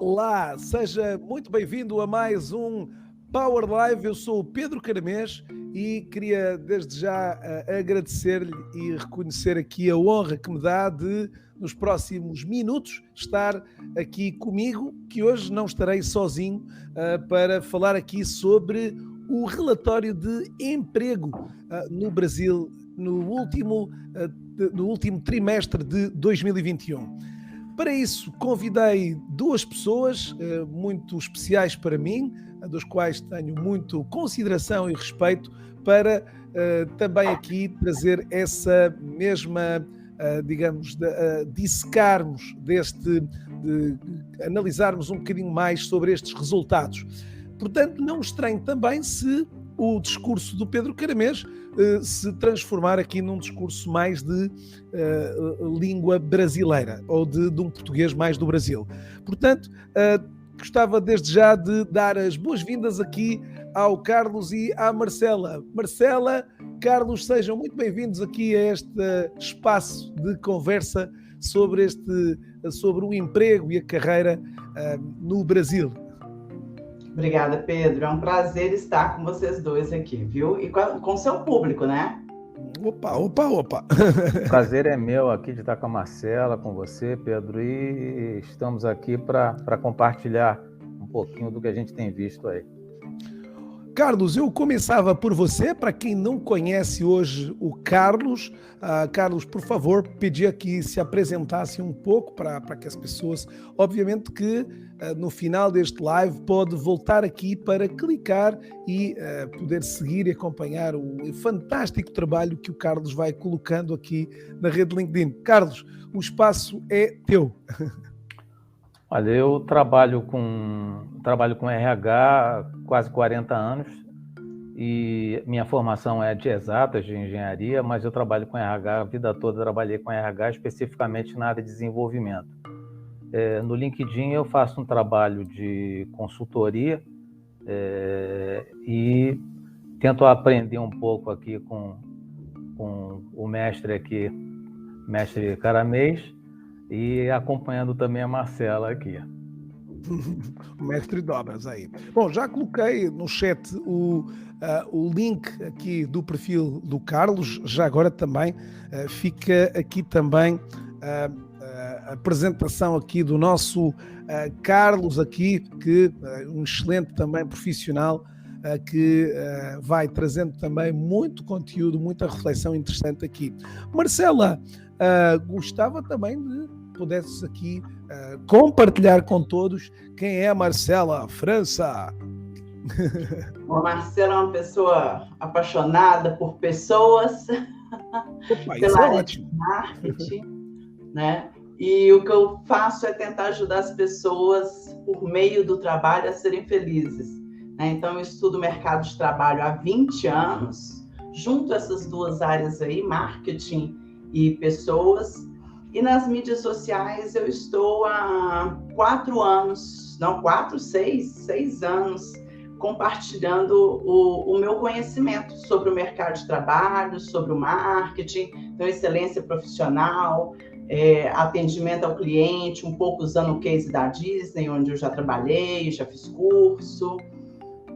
Olá, seja muito bem-vindo a mais um Power Live. Eu sou o Pedro Caramês e queria desde já agradecer-lhe e reconhecer aqui a honra que me dá de, nos próximos minutos, estar aqui comigo, que hoje não estarei sozinho, para falar aqui sobre o relatório de emprego no Brasil no último trimestre de 2021. Para isso, convidei duas pessoas muito especiais para mim, das quais tenho muito consideração e respeito, para também aqui trazer essa mesma, digamos, dissecarmos analisarmos um bocadinho mais sobre estes resultados. Portanto, não estranho também se o discurso do Pedro Caramês se transformar aqui num discurso mais de língua brasileira ou de um português mais do Brasil. Portanto, gostava desde já de dar as boas-vindas aqui ao Carlos e à Marcela. Marcela, Carlos, sejam muito bem-vindos aqui a este espaço de conversa sobre o emprego e a carreira no Brasil. Obrigada, Pedro. É um prazer estar com vocês dois aqui, viu? E com o seu público, né? Opa! O prazer é meu aqui de estar com a Marcela, com você, Pedro, e estamos aqui para compartilhar um pouquinho do que a gente tem visto aí. Carlos, eu começava por você, para quem não conhece hoje o Carlos. Carlos, por favor, pedia que se apresentasse um pouco para que as pessoas, obviamente que no final deste live pode voltar aqui para clicar e poder seguir e acompanhar o fantástico trabalho que o Carlos vai colocando aqui na rede LinkedIn. Carlos, o espaço é teu. Olha, eu trabalho com RH há quase 40 anos e minha formação é de exatas, de engenharia, mas eu trabalho com RH, a vida toda trabalhei com RH, especificamente na área de desenvolvimento. No LinkedIn eu faço um trabalho de consultoria e tento aprender um pouco aqui com o mestre Caramês, e acompanhando também a Marcela aqui. O mestre de obras aí. Bom, já coloquei no chat o link aqui do perfil do Carlos, já agora também fica aqui também a apresentação aqui do nosso Carlos aqui, que um excelente também profissional, que vai trazendo também muito conteúdo, muita reflexão interessante aqui. Marcela, gostava também de pudesse aqui compartilhar com todos quem é a Marcela França. A Marcela é uma pessoa apaixonada por pessoas, pela área de marketing, né? E o que eu faço é tentar ajudar as pessoas, por meio do trabalho, a serem felizes, né? Então, eu estudo mercado de trabalho há 20 anos, junto a essas duas áreas aí, marketing e pessoas. E nas mídias sociais eu estou há 6 anos, compartilhando o meu conhecimento sobre o mercado de trabalho, sobre o marketing, então excelência profissional, atendimento ao cliente, um pouco usando o case da Disney, onde eu já trabalhei, já fiz curso,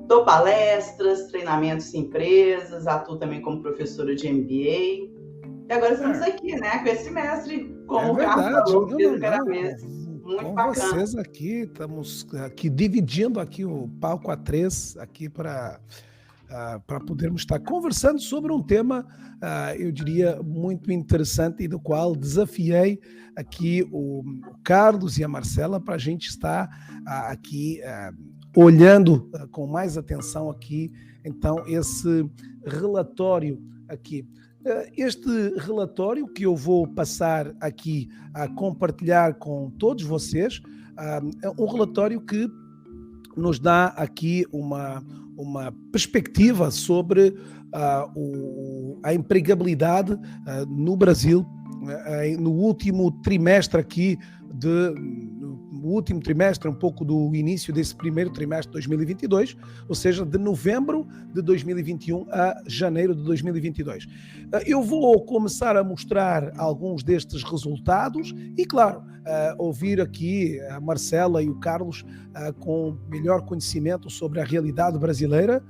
dou palestras, treinamentos em empresas, atuo também como professora de MBA. E agora estamos aqui, né, com esse mestre, como o Carlos falou, Pedro Caramês. Muito bacana. Vocês aqui, estamos aqui dividindo aqui o palco A3 aqui para podermos estar conversando sobre um tema, eu diria, muito interessante e do qual desafiei aqui o Carlos e a Marcela para a gente estar aqui olhando com mais atenção aqui, então, esse relatório aqui. Este relatório que eu vou passar aqui a compartilhar com todos vocês é um relatório que nos dá aqui uma perspectiva sobre a empregabilidade no Brasil no último trimestre aqui último trimestre, um pouco do início desse primeiro trimestre de 2022, ou seja, de novembro de 2021 a janeiro de 2022. Eu vou começar a mostrar alguns destes resultados e, claro, ouvir aqui a Marcela e o Carlos com melhor conhecimento sobre a realidade brasileira,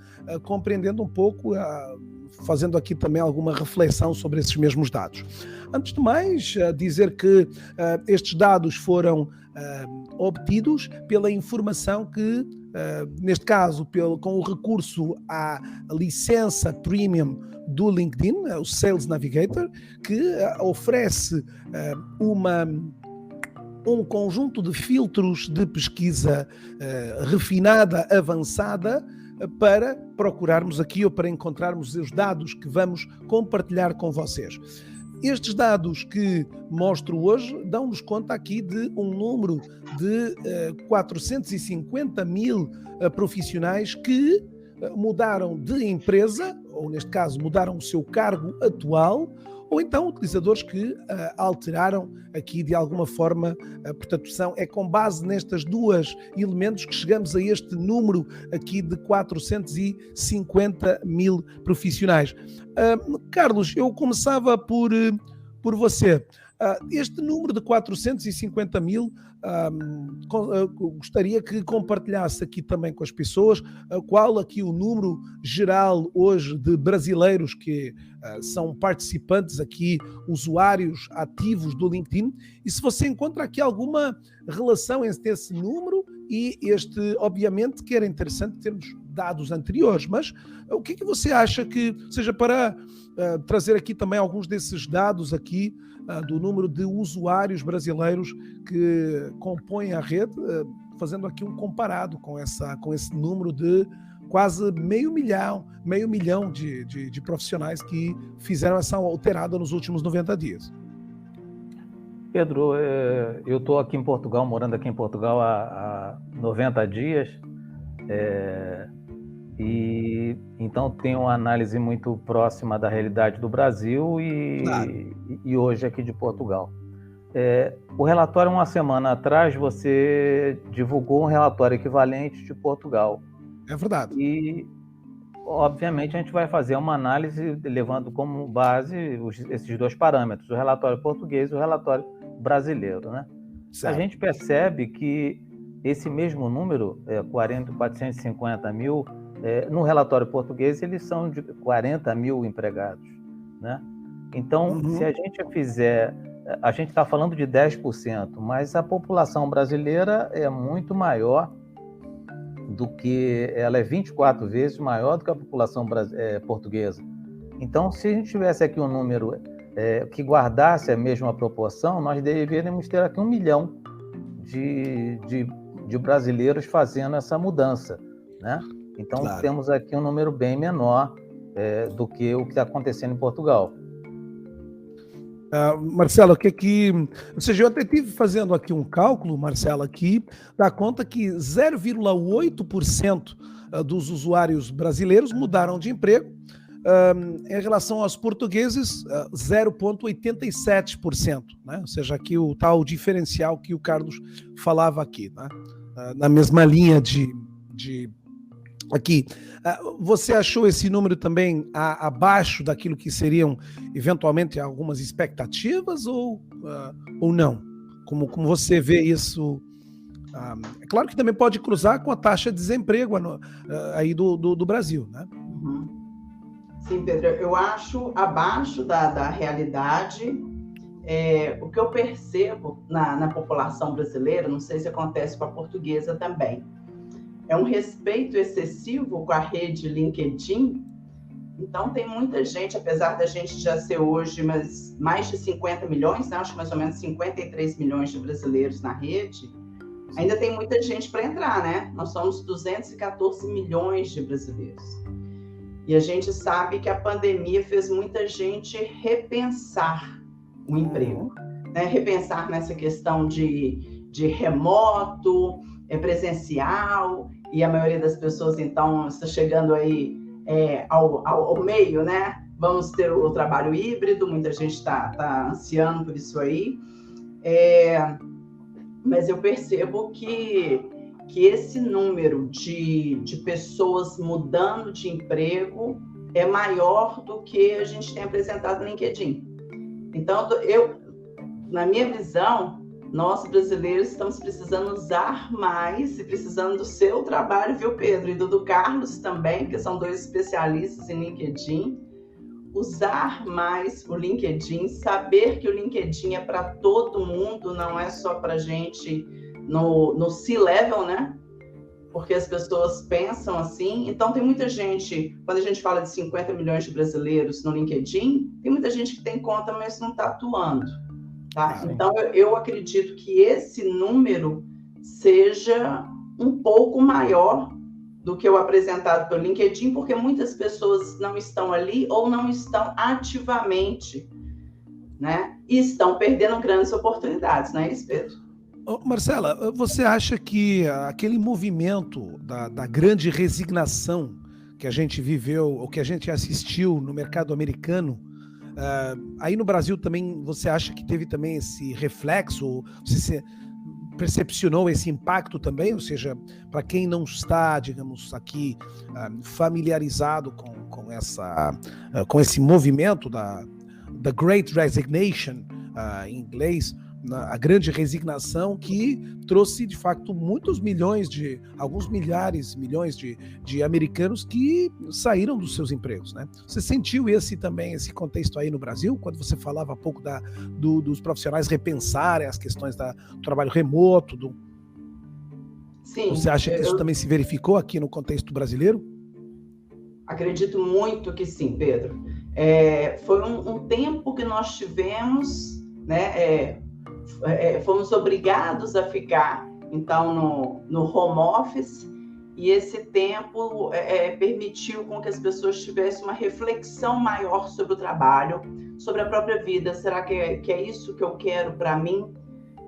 compreendendo um pouco, fazendo aqui também alguma reflexão sobre esses mesmos dados. Antes de mais, dizer que estes dados foram obtidos pela informação que, neste caso, com o recurso à licença premium do LinkedIn, o Sales Navigator, que oferece um conjunto de filtros de pesquisa refinada, avançada, para procurarmos aqui ou para encontrarmos os dados que vamos compartilhar com vocês. Estes dados que mostro hoje dão-nos conta aqui de um número de 450 mil profissionais que mudaram de empresa, ou neste caso mudaram o seu cargo atual, ou então utilizadores que alteraram aqui de alguma forma, portanto, é com base nestas duas elementos que chegamos a este número aqui de 450 mil profissionais. Carlos, eu começava por você. Este número de 450 mil, gostaria que compartilhasse aqui também com as pessoas qual aqui o número geral hoje de brasileiros que são participantes aqui, usuários ativos do LinkedIn, e se você encontra aqui alguma relação entre esse número e este, obviamente que era interessante termos dados anteriores, mas o que você acha que, seja para trazer aqui também alguns desses dados aqui, do número de usuários brasileiros que compõem a rede, fazendo aqui um comparado com esse número de quase meio milhão de profissionais que fizeram essa alterada nos últimos 90 dias. Pedro, eu estou aqui em Portugal, morando aqui em Portugal há 90 dias, e então tenho uma análise muito próxima da realidade do Brasil e hoje aqui de Portugal. O relatório, uma semana atrás, você divulgou um relatório equivalente de Portugal. É verdade. E, obviamente, a gente vai fazer uma análise levando como base esses dois parâmetros, o relatório português e o relatório brasileiro, né? A gente percebe que esse mesmo número, 450 mil, no relatório português, eles são de 40 mil empregados, né? Então, se a gente fizer... A gente está falando de 10%, mas a população brasileira é muito maior do que... Ela é 24 vezes maior do que a população portuguesa. Então, se a gente tivesse aqui um número que guardasse a mesma proporção, nós deveríamos ter aqui 1 milhão de brasileiros fazendo essa mudança, né? Então, temos aqui um número bem menor do que o que está acontecendo em Portugal. Marcelo, ou seja, eu até estive fazendo aqui um cálculo, Marcelo, aqui, dá conta que 0,8% dos usuários brasileiros mudaram de emprego, em relação aos portugueses, 0,87%, né? Ou seja, aqui o tal diferencial que o Carlos falava aqui, né? Na mesma linha de aqui. Você achou esse número também abaixo daquilo que seriam eventualmente algumas expectativas ou não? Como você vê isso? É claro que também pode cruzar com a taxa de desemprego aí do Brasil, né? Sim, Pedro, eu acho abaixo da realidade. O que eu percebo na população brasileira, não sei se acontece com a portuguesa também, é um respeito excessivo com a rede LinkedIn. Então, tem muita gente, apesar da gente já ser hoje mais de 50 milhões, né? Acho que mais ou menos 53 milhões de brasileiros na rede, ainda tem muita gente para entrar, né? Nós somos 214 milhões de brasileiros. E a gente sabe que a pandemia fez muita gente repensar o emprego, né? Repensar nessa questão de remoto, presencial, e a maioria das pessoas, então, está chegando aí ao meio, né? Vamos ter o trabalho híbrido, muita gente está ansiando por isso aí. mas eu percebo que esse número de pessoas mudando de emprego é maior do que a gente tem apresentado no LinkedIn. Então, na minha visão, nós brasileiros estamos precisando usar mais e precisando do seu trabalho, viu, Pedro? E do Carlos também, que são 2 especialistas em LinkedIn. Usar mais o LinkedIn, saber que o LinkedIn é para todo mundo, não é só para gente no C-level, né? Porque as pessoas pensam assim. Então, tem muita gente, quando a gente fala de 50 milhões de brasileiros no LinkedIn, tem muita gente que tem conta, mas não está atuando. Tá? Então, eu acredito que esse número seja um pouco maior do que o apresentado pelo LinkedIn, porque muitas pessoas não estão ali ou não estão ativamente, né? E estão perdendo grandes oportunidades, não é isso, Pedro? Marcela, você acha que aquele movimento da grande resignação que a gente viveu, ou que a gente assistiu no mercado americano, aí no Brasil também, você acha que teve também esse reflexo? Você percepcionou esse impacto também? Ou seja, para quem não está, digamos, aqui familiarizado com esse movimento da Great Resignation, em inglês, a grande resignação, que trouxe de facto alguns milhões de americanos que saíram dos seus empregos, né? Você sentiu esse contexto aí no Brasil, quando você falava há pouco dos profissionais repensarem as questões do trabalho remoto? Sim. Você acha que isso também se verificou aqui no contexto brasileiro? Acredito muito que sim, Pedro. Foi um tempo que nós tivemos, né? Fomos obrigados a ficar, então, no home office, e esse tempo permitiu com que as pessoas tivessem uma reflexão maior sobre o trabalho, sobre a própria vida. Será que é isso que eu quero para mim?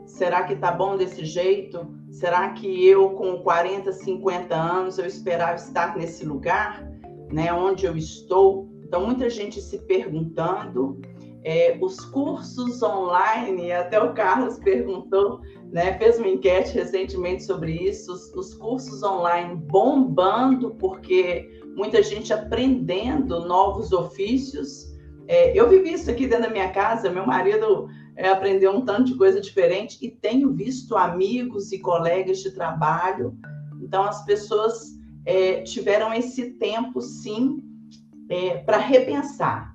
Será que tá bom desse jeito? Será que eu, com 40, 50 anos, eu esperava estar nesse lugar, né, onde eu estou? Então, muita gente se perguntando. Os cursos online, até o Carlos perguntou, né, fez uma enquete recentemente sobre isso, os cursos online bombando, porque muita gente aprendendo novos ofícios. Eu vivi isso aqui dentro da minha casa, meu marido aprendeu um tanto de coisa diferente, e tenho visto amigos e colegas de trabalho. Então, as pessoas tiveram esse tempo, sim, para repensar.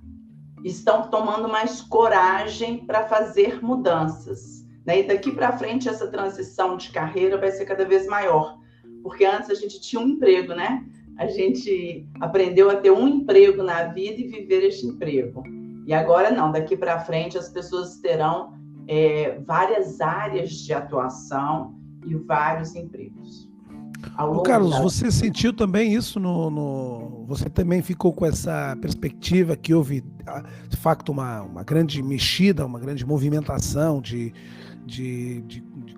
Estão tomando mais coragem para fazer mudanças, né? E daqui para frente, essa transição de carreira vai ser cada vez maior, porque antes a gente tinha um emprego, né? A gente aprendeu a ter um emprego na vida e viver este emprego. E agora não, daqui para frente as pessoas terão várias áreas de atuação e vários empregos. Carlos, você sentiu também isso você também ficou com essa perspectiva que houve, de facto, uma grande mexida, uma grande movimentação de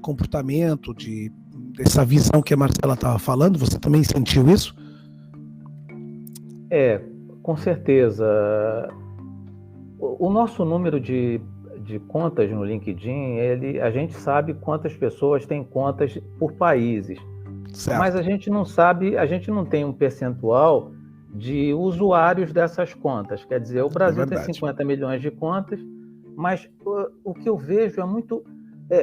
comportamento, dessa visão que a Marcela estava falando? Você também sentiu isso? Com certeza. O nosso número de contas no LinkedIn, a gente sabe quantas pessoas têm contas por países. Certo. Mas a gente não sabe, a gente não tem um percentual de usuários dessas contas. Quer dizer, o Brasil tem 50 milhões de contas, mas o que eu vejo é muito...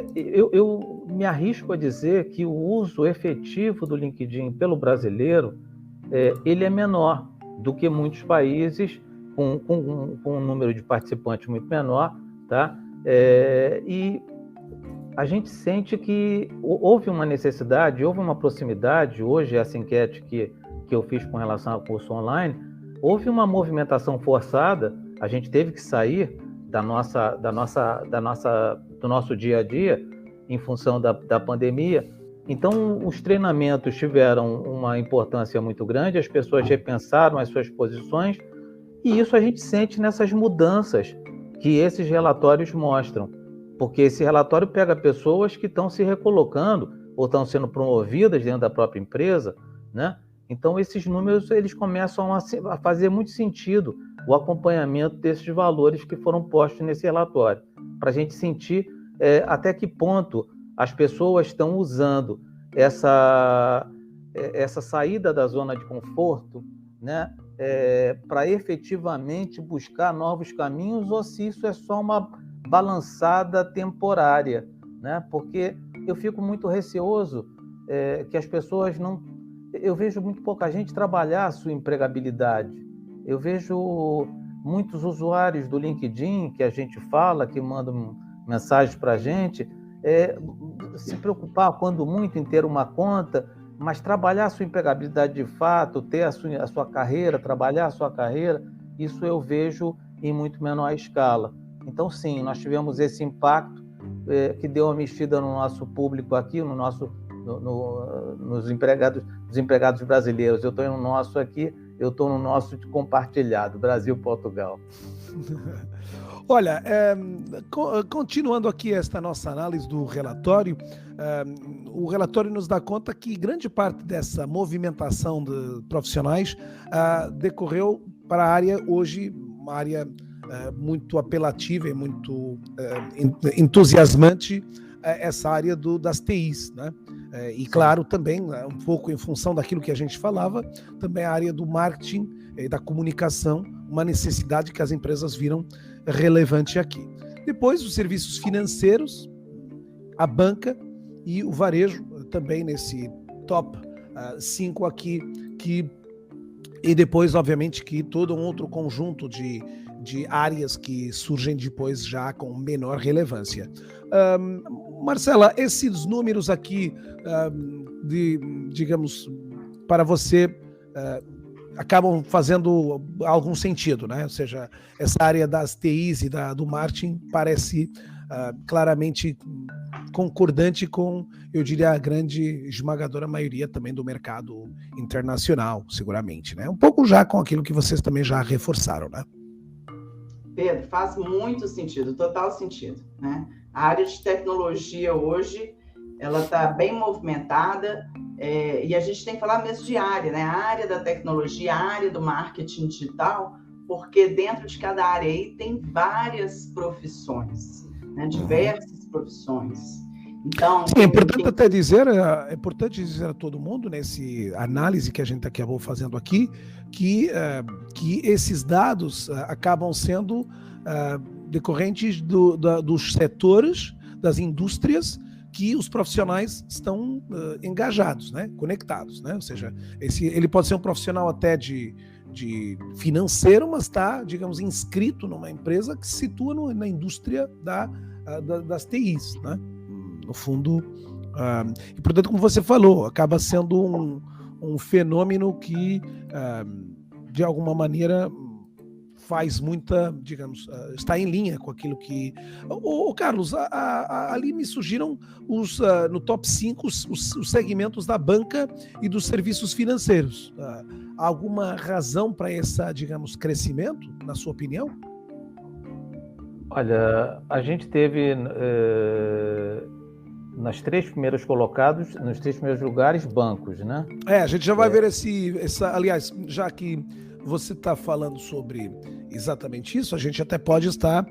eu me arrisco a dizer que o uso efetivo do LinkedIn pelo brasileiro, ele é menor do que muitos países com um número de participantes muito menor, tá? E a gente sente que houve uma necessidade, houve uma proximidade. Hoje, essa enquete que eu fiz com relação ao curso online, houve uma movimentação forçada. A gente teve que sair do nosso dia a dia em função da pandemia. Então, os treinamentos tiveram uma importância muito grande, as pessoas repensaram as suas posições, e isso a gente sente nessas mudanças que esses relatórios mostram. Porque esse relatório pega pessoas que estão se recolocando ou estão sendo promovidas dentro da própria empresa, né? Então, esses números eles começam a fazer muito sentido, o acompanhamento desses valores que foram postos nesse relatório, para a gente sentir até que ponto as pessoas estão usando essa saída da zona de conforto, né, para efetivamente buscar novos caminhos, ou se isso é só uma balançada temporária, né? Porque eu fico muito receoso que as pessoas não... Eu vejo muito pouca gente trabalhar a sua empregabilidade. Eu vejo muitos usuários do LinkedIn que a gente fala, que mandam mensagens para a gente, se preocupar, quando muito, em ter uma conta, mas trabalhar a sua empregabilidade de fato, ter a sua carreira, trabalhar a sua carreira, isso eu vejo em muito menor escala. Então, sim, nós tivemos esse impacto que deu uma mexida no nosso público aqui, nos empregados brasileiros. Eu estou no nosso aqui, eu estou no nosso compartilhado, Brasil-Portugal. Olha, continuando aqui esta nossa análise do relatório, o relatório nos dá conta que grande parte dessa movimentação de profissionais decorreu para a área hoje, uma área muito apelativa e muito entusiasmante, essa área das TIs, né? E claro, também, um pouco em função daquilo que a gente falava, também a área do marketing e da comunicação, uma necessidade que as empresas viram relevante aqui. Depois, os serviços financeiros, a banca e o varejo, também nesse top 5 aqui, e depois, obviamente, que todo um outro conjunto de áreas que surgem depois já com menor relevância. Marcela, esses números aqui, digamos, para você, acabam fazendo algum sentido, né? Ou seja, essa área das TIs e do marketing parece claramente concordante com, eu diria, a grande esmagadora maioria também do mercado internacional, seguramente, né? Um pouco já com aquilo que vocês também já reforçaram, né? Pedro, faz muito sentido, total sentido, né? A área de tecnologia hoje, ela está bem movimentada, e a gente tem que falar mesmo de área, né? A área da tecnologia, a área do marketing digital, porque dentro de cada área aí tem várias profissões, né? Diversas profissões. Então, sim, é importante até dizer, a todo mundo, nesse análise que a gente acabou fazendo aqui, que esses dados acabam sendo decorrentes dos setores, das indústrias que os profissionais estão engajados, né, conectados, né? Ou seja, ele pode ser um profissional até de financeiro, mas está, digamos, inscrito numa empresa que se situa na indústria das TIs, né? No fundo, e portanto, como você falou, acaba sendo um fenômeno que, de alguma maneira, faz muita, digamos, está em linha com aquilo que... Carlos, ali me surgiram no top 5 os segmentos da banca e dos serviços financeiros. Há alguma razão para esse, digamos, crescimento, na sua opinião? Olha, a gente teve... nos três primeiros lugares, bancos, né? A gente já vai ver aliás, já que você está falando sobre exatamente isso, a gente até pode estar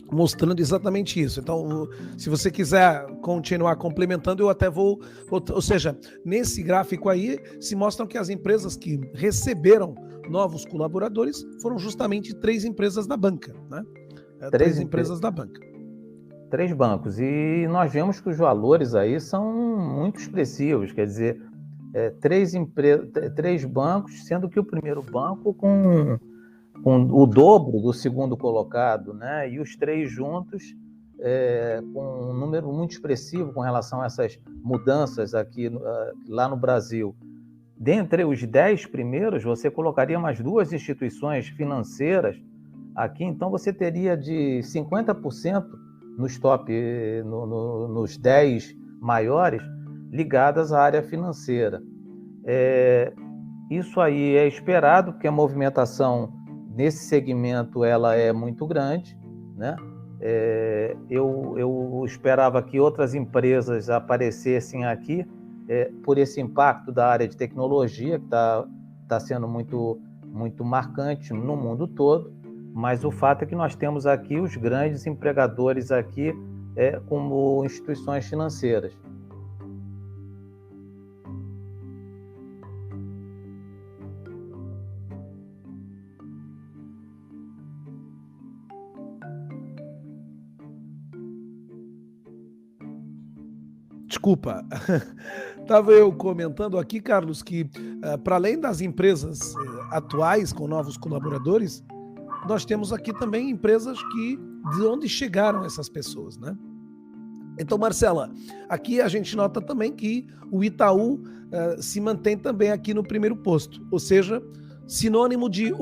mostrando exatamente isso. Então, se você quiser continuar complementando, eu até vou... Ou seja, nesse gráfico aí, se mostram que as empresas que receberam novos colaboradores foram justamente 3 empresas da banca, né? 3 empresas da banca. 3 bancos, e nós vemos que os valores aí são muito expressivos, quer dizer, 3 bancos, sendo que o primeiro banco com o dobro do segundo colocado, né? E os 3 juntos com um número muito expressivo com relação a essas mudanças aqui lá no Brasil. Dentre os 10 primeiros, você colocaria mais 2 instituições financeiras aqui, então você teria de 50% nos 10 maiores ligadas à área financeira. Isso aí é esperado, porque a movimentação nesse segmento ela é muito grande, né? Eu esperava que outras empresas aparecessem aqui por esse impacto da área de tecnologia, que está sendo muito, muito marcante no mundo todo. Mas o fato é que nós temos aqui os grandes empregadores aqui como instituições financeiras. Desculpa, estava eu comentando aqui, Carlos, que para além das empresas atuais com novos colaboradores, nós temos aqui também empresas de onde chegaram essas pessoas, né? Então, Marcela, aqui a gente nota também que o Itaú se mantém também aqui no primeiro posto, ou seja, sinônimo de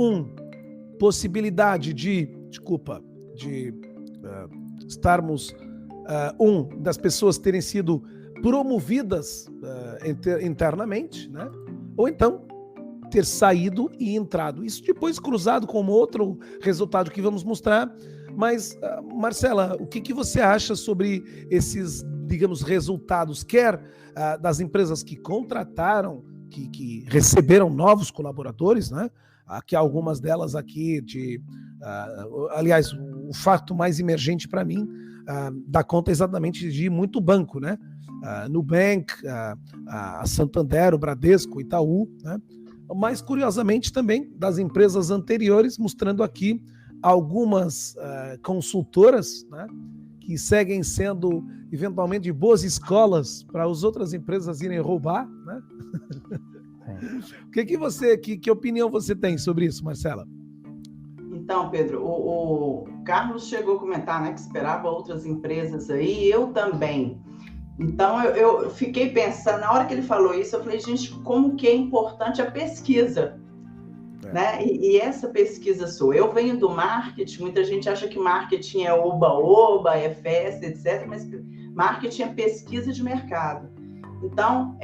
possibilidade de estarmos das pessoas terem sido promovidas internamente, né? Ou então ter saído e entrado. Isso depois cruzado com outro resultado que vamos mostrar. Mas, Marcela, o que você acha sobre esses, digamos, resultados, quer das empresas que contrataram, que receberam novos colaboradores, né? Aqui algumas delas aqui aliás, o fato mais emergente para mim dá conta exatamente de muito banco, né? Nubank, a Santander, o Bradesco, o Itaú, né? Mas, curiosamente, também das empresas anteriores, mostrando aqui algumas consultoras, né? Que seguem sendo, eventualmente, de boas escolas para as outras empresas irem roubar, né? Que opinião você tem sobre isso, Marcela? Então, Pedro, o Carlos chegou a comentar, né, que esperava outras empresas aí, eu também. Então, eu fiquei pensando, na hora que ele falou isso, eu falei, gente, como que é importante a pesquisa, né? E essa pesquisa sou. Eu venho do marketing, muita gente acha que marketing é oba-oba, é festa, etc., mas marketing é pesquisa de mercado. Então,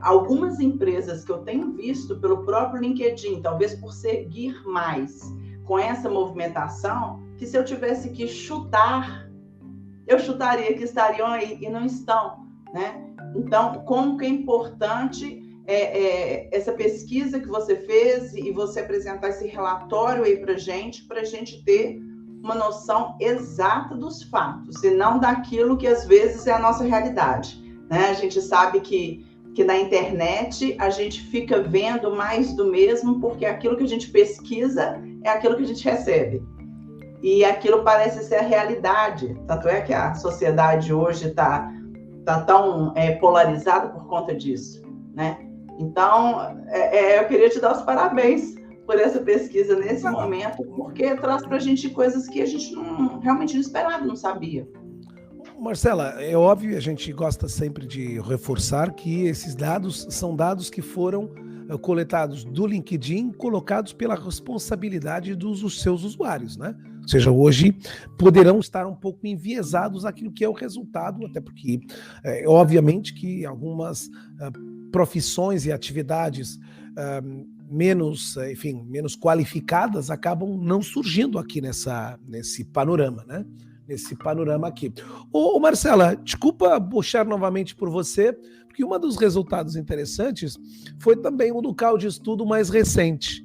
algumas empresas que eu tenho visto pelo próprio LinkedIn, talvez por seguir mais com essa movimentação, que se eu tivesse que chutar, eu chutaria que estariam aí e não estão, né? Então, como que é importante essa pesquisa que você fez e você apresentar esse relatório aí para gente ter uma noção exata dos fatos e não daquilo que às vezes é a nossa realidade, né? A gente sabe que na internet a gente fica vendo mais do mesmo porque aquilo que a gente pesquisa é aquilo que a gente recebe. E aquilo parece ser a realidade. Tanto é que a sociedade hoje está tão polarizada por conta disso, né? Então, eu queria te dar os parabéns por essa pesquisa nesse momento, porque traz para a gente coisas que a gente realmente não esperava, não sabia. Marcela, é óbvio, a gente gosta sempre de reforçar que esses dados são dados que foram coletados do LinkedIn, colocados pela responsabilidade dos seus usuários, né? Ou seja, hoje poderão estar um pouco enviesados aquilo que é o resultado, até porque, obviamente, que algumas profissões e atividades menos qualificadas acabam não surgindo aqui nesse panorama, né? Nesse panorama aqui. Ô Marcela, desculpa puxar novamente por você, porque um dos resultados interessantes foi também o local de estudo mais recente,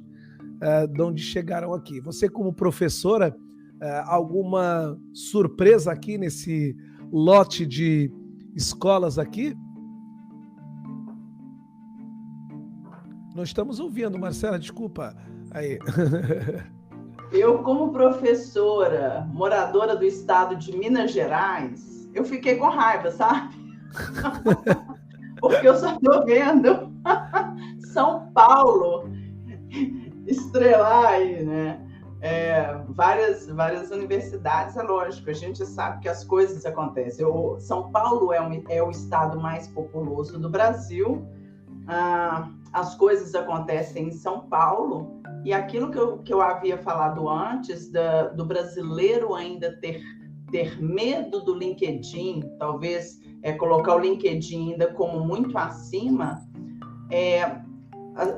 de onde chegaram aqui. Você, como professora, alguma surpresa aqui nesse lote de escolas aqui? Não estamos ouvindo, Marcela, desculpa. Aí. Eu, como professora, moradora do estado de Minas Gerais, eu fiquei com raiva, sabe? Porque eu só estou vendo São Paulo estrelar aí, né? Várias universidades, é lógico, a gente sabe que as coisas acontecem. São Paulo é o estado mais populoso do Brasil, as coisas acontecem em São Paulo, e aquilo que eu havia falado antes, do brasileiro ainda ter medo do LinkedIn, talvez colocar o LinkedIn ainda como muito acima,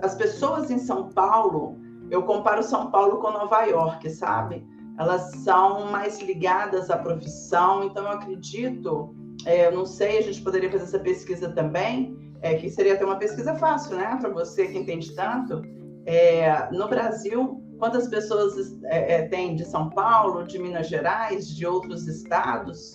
as pessoas em São Paulo, eu comparo São Paulo com Nova York, sabe? Elas são mais ligadas à profissão, então eu acredito, eu não sei, a gente poderia fazer essa pesquisa também, que seria até uma pesquisa fácil, né? Para você que entende tanto. No Brasil, quantas pessoas tem de São Paulo, de Minas Gerais, de outros estados?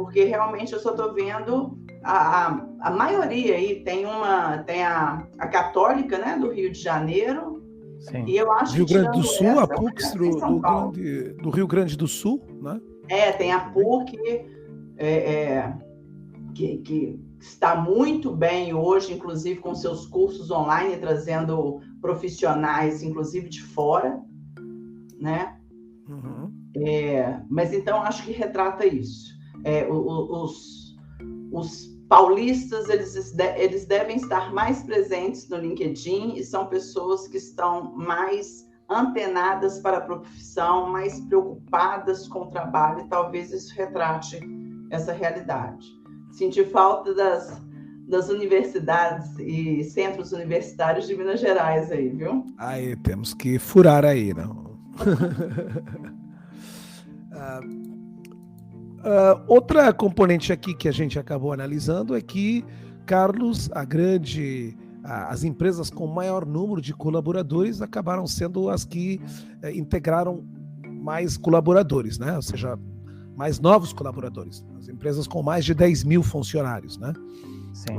porque realmente eu só estou vendo a maioria aí, tem a Católica, né, do Rio de Janeiro. Sim. E eu acho Rio que Grande do Sul, essa, a PUC do Rio Grande do Sul, né? Tem a PUC, que está muito bem hoje, inclusive com seus cursos online, trazendo profissionais, inclusive de fora, né? Uhum. Mas então acho que retrata isso. Os paulistas, eles devem estar mais presentes no LinkedIn e são pessoas que estão mais antenadas para a profissão, mais preocupadas com o trabalho, e talvez isso retrate essa realidade. Senti falta das universidades e centros universitários de Minas Gerais aí, viu? Aí temos que furar aí, não? Outra componente aqui que a gente acabou analisando é que, Carlos, as empresas com maior número de colaboradores acabaram sendo as que integraram mais colaboradores, né? Ou seja, mais novos colaboradores. As empresas com mais de 10 mil funcionários, né? Sim.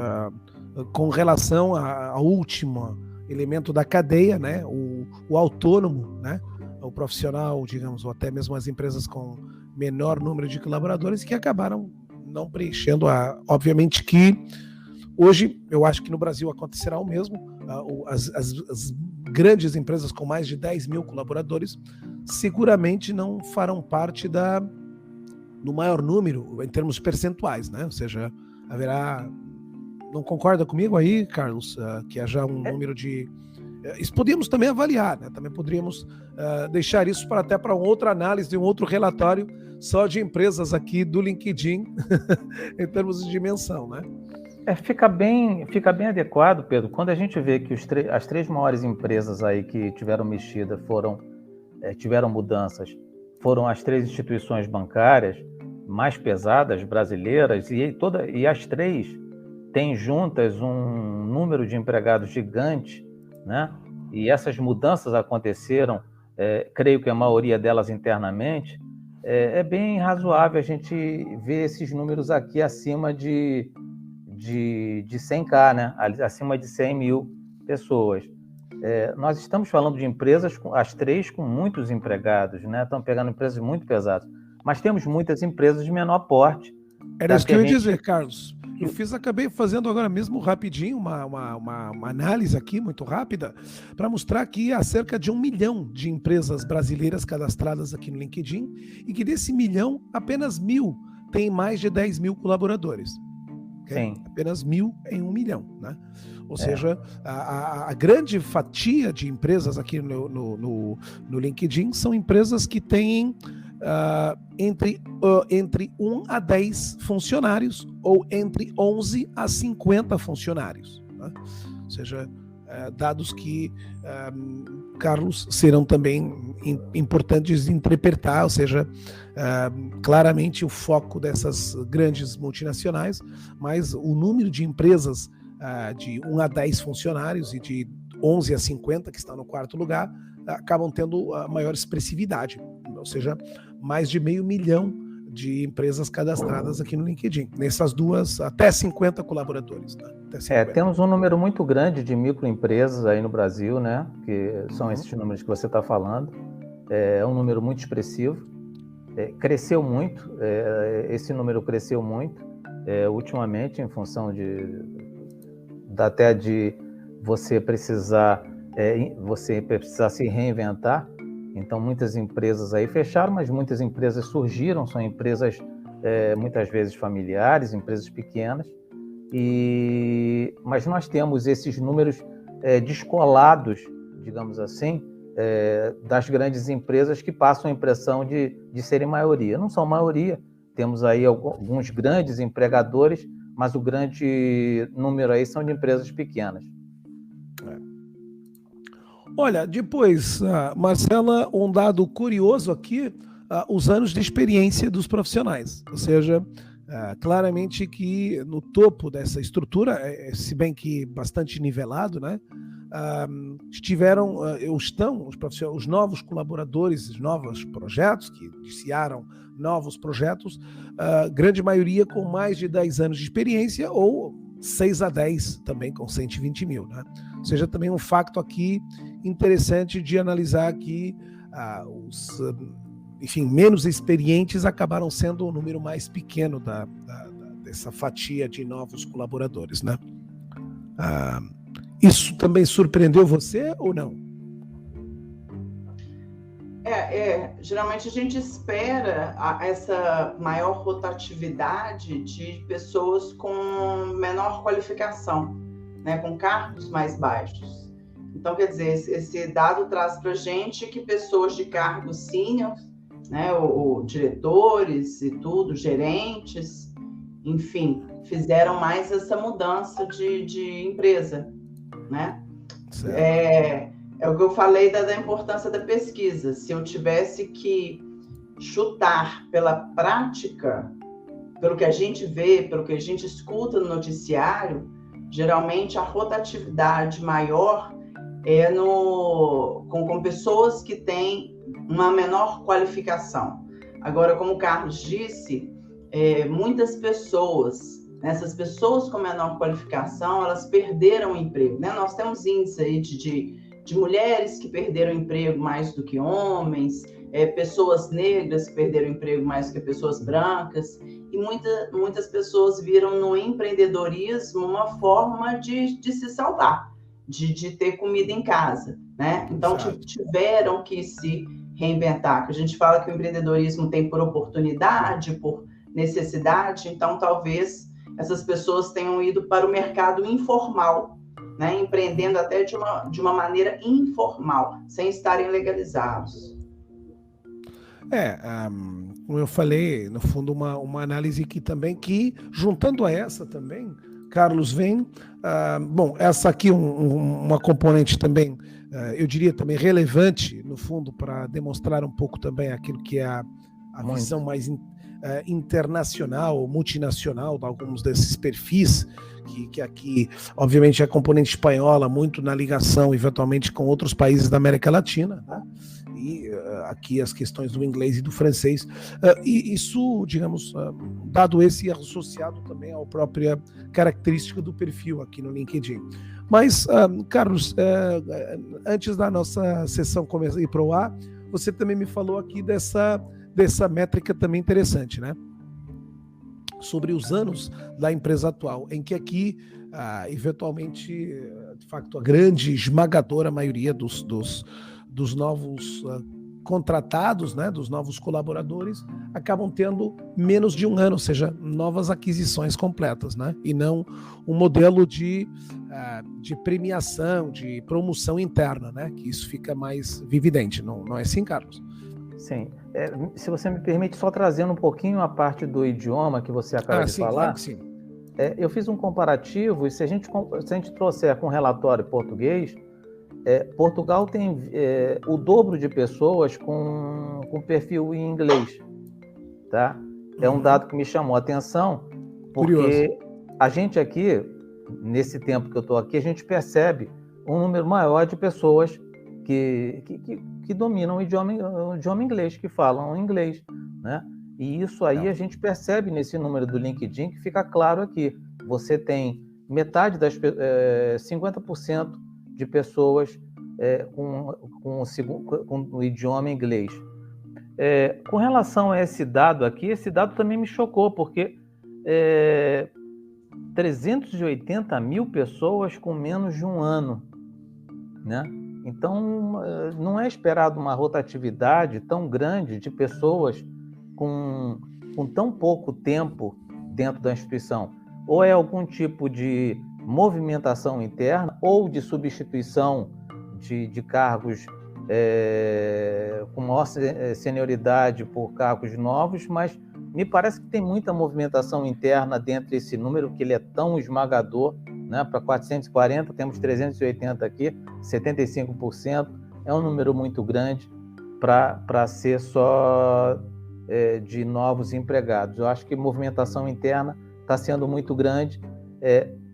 Com relação ao último elemento da cadeia, né? O autônomo, né? O profissional, digamos, ou até mesmo as empresas com menor número de colaboradores que acabaram não preenchendo obviamente que hoje, eu acho que no Brasil acontecerá o mesmo. As grandes empresas com mais de 10 mil colaboradores seguramente não farão parte do maior número em termos percentuais, né? Ou seja, haverá... Não concorda comigo aí, Carlos, que haja um número de... Isso podíamos também avaliar, né? Também poderíamos deixar isso até para uma outra análise, um outro relatório só de empresas aqui do LinkedIn, em termos de dimensão, né? Fica bem adequado, Pedro, quando a gente vê que as 3 maiores empresas aí que tiveram mexida tiveram mudanças, foram as 3 instituições bancárias mais pesadas brasileiras, e as 3 têm juntas um número de empregados gigante, né? E essas mudanças aconteceram, creio que a maioria delas internamente. É bem razoável a gente ver esses números aqui acima de 100K, né? Acima de 100 mil pessoas. Nós estamos falando de empresas, as 3 com muitos empregados, né? Estão pegando empresas muito pesadas. Mas temos muitas empresas de menor porte. Era isso que eu ia dizer, Carlos. Acabei fazendo agora mesmo rapidinho uma análise aqui muito rápida para mostrar que há cerca de 1 milhão de empresas brasileiras cadastradas aqui no LinkedIn e que desse 1 milhão, apenas 1.000 tem mais de 10 mil colaboradores. Okay? Sim. Apenas 1.000 em 1 milhão, né? Ou seja, a grande fatia de empresas aqui no LinkedIn são empresas que têm entre 1 a 10 funcionários ou entre 11 a 50 funcionários, né? Ou seja, dados que, Carlos, serão também importantes de interpretar, ou seja, claramente o foco dessas grandes multinacionais, mas o número de empresas de 1 a 10 funcionários e de 11 a 50, que estão no 4º lugar, acabam tendo a maior expressividade, ou seja, mais de 500 mil de empresas cadastradas aqui no LinkedIn, nessas duas, até 50 colaboradores. Né? Até 50. Temos um número muito grande de microempresas aí no Brasil, né? Que são esses números que você está falando. É um número muito expressivo. Cresceu muito, esse número cresceu muito ultimamente, em função até de você precisar se reinventar. Então, muitas empresas aí fecharam, mas muitas empresas surgiram, são empresas muitas vezes familiares, empresas pequenas, mas nós temos esses números descolados, digamos assim, das grandes empresas que passam a impressão de serem maioria. Não são maioria, temos aí alguns grandes empregadores, mas o grande número aí são de empresas pequenas. Olha, depois, Marcela, um dado curioso aqui, os anos de experiência dos profissionais. Ou seja, Claramente que no topo dessa estrutura, se bem que bastante nivelado, né, estão os novos colaboradores, os novos projetos que iniciaram novos projetos, grande maioria com mais de 10 anos de experiência ou 6 a 10 também com 120 mil, né? Ou seja, também um facto aqui interessante de analisar que os menos experientes acabaram sendo o número mais pequeno dessa fatia de novos colaboradores, né? Isso também surpreendeu você ou não? Geralmente a gente espera essa maior rotatividade de pessoas com menor qualificação, né, com cargos mais baixos. Então, quer dizer, esse dado traz para a gente que pessoas de cargos sênior, né, ou diretores e tudo, gerentes, enfim, fizeram mais essa mudança de empresa, né? É o que eu falei da importância da pesquisa. Se eu tivesse que chutar pela prática, pelo que a gente vê, pelo que a gente escuta no noticiário, geralmente a rotatividade maior é com pessoas que têm uma menor qualificação. Agora, como o Carlos disse, muitas pessoas, essas pessoas com menor qualificação, elas perderam o emprego, né? Nós temos índice aí de mulheres que perderam emprego mais do que homens, pessoas negras que perderam emprego mais do que pessoas brancas, e muitas pessoas viram no empreendedorismo uma forma de se salvar, de ter comida em casa, né? Então, tiveram que se reinventar, que a gente fala que o empreendedorismo tem por oportunidade, por necessidade, então talvez essas pessoas tenham ido para o mercado informal, né, empreendendo até de uma maneira informal, sem estarem legalizados. Como eu falei, no fundo, uma análise que juntando a essa também, Carlos, vem, essa aqui uma componente também, eu diria também relevante, no fundo, para demonstrar um pouco também aquilo que é a visão mais internacional, multinacional de alguns desses perfis, que aqui, obviamente, é a componente espanhola, muito na ligação, eventualmente, com outros países da América Latina, né? E aqui as questões do inglês e do francês. E isso, digamos, dado esse associado também à própria característica do perfil aqui no LinkedIn. Mas, Carlos, antes da nossa sessão começar a ir para o ar, você também me falou aqui dessa métrica também interessante, né? Sobre os anos da empresa atual, em que aqui, eventualmente, de facto, a grande esmagadora maioria dos novos contratados, né, dos novos colaboradores, acabam tendo menos de um ano, ou seja, novas aquisições completas, né? E não um modelo de premiação, de promoção interna, né? Que isso fica mais evidente, não é assim, Carlos? Sim. Se você me permite, só trazendo um pouquinho a parte do idioma que você acaba de falar. Claro que sim. Eu fiz um comparativo, e se a gente trouxer com relatório português, Portugal tem o dobro de pessoas com perfil em inglês, tá? É um dado que me chamou a atenção, porque Curioso. A gente aqui, nesse tempo que eu estou aqui, a gente percebe um número maior de pessoas que dominam o idioma inglês, que falam inglês, né? E isso aí a gente percebe nesse número do LinkedIn, que fica claro aqui. Você tem metade 50% de pessoas com o idioma inglês. Com relação a esse dado aqui, esse dado também me chocou, porque 380 mil pessoas com menos de um ano, né? Então, não é esperado uma rotatividade tão grande de pessoas com tão pouco tempo dentro da instituição. Ou é algum tipo de movimentação interna ou de substituição de cargos com maior senioridade por cargos novos, mas me parece que tem muita movimentação interna dentro desse número, que ele é tão esmagador, né? Para 440, temos 380 aqui, 75%, é um número muito grande para ser só de novos empregados. Eu acho que a movimentação interna está sendo muito grande,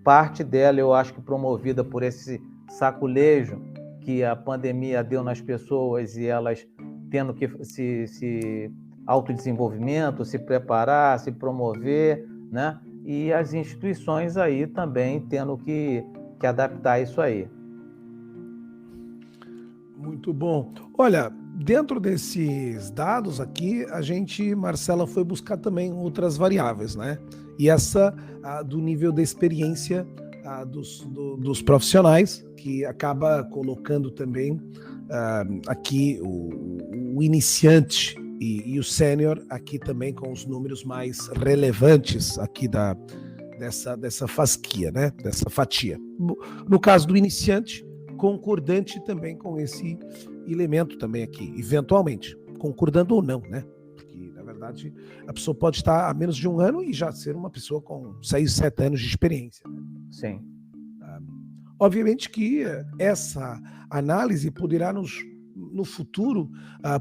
parte dela eu acho que promovida por esse saculejo que a pandemia deu nas pessoas e elas tendo que se autodesenvolvimento, se preparar, se promover, né? E as instituições aí também tendo que adaptar isso aí. Muito bom. Olha, dentro desses dados aqui, Marcela, foi buscar também outras variáveis, né? E essa do nível de experiência dos profissionais, que acaba colocando também aqui o iniciante e o sênior aqui também com os números mais relevantes aqui dessa fasquia, né? Dessa fatia. No caso do iniciante, concordante também com esse elemento também aqui, eventualmente, concordando ou não, né? Porque, na verdade, a pessoa pode estar há menos de um ano e já ser uma pessoa com 6, 7 anos de experiência. Né? Sim. Obviamente que essa análise poderá no futuro,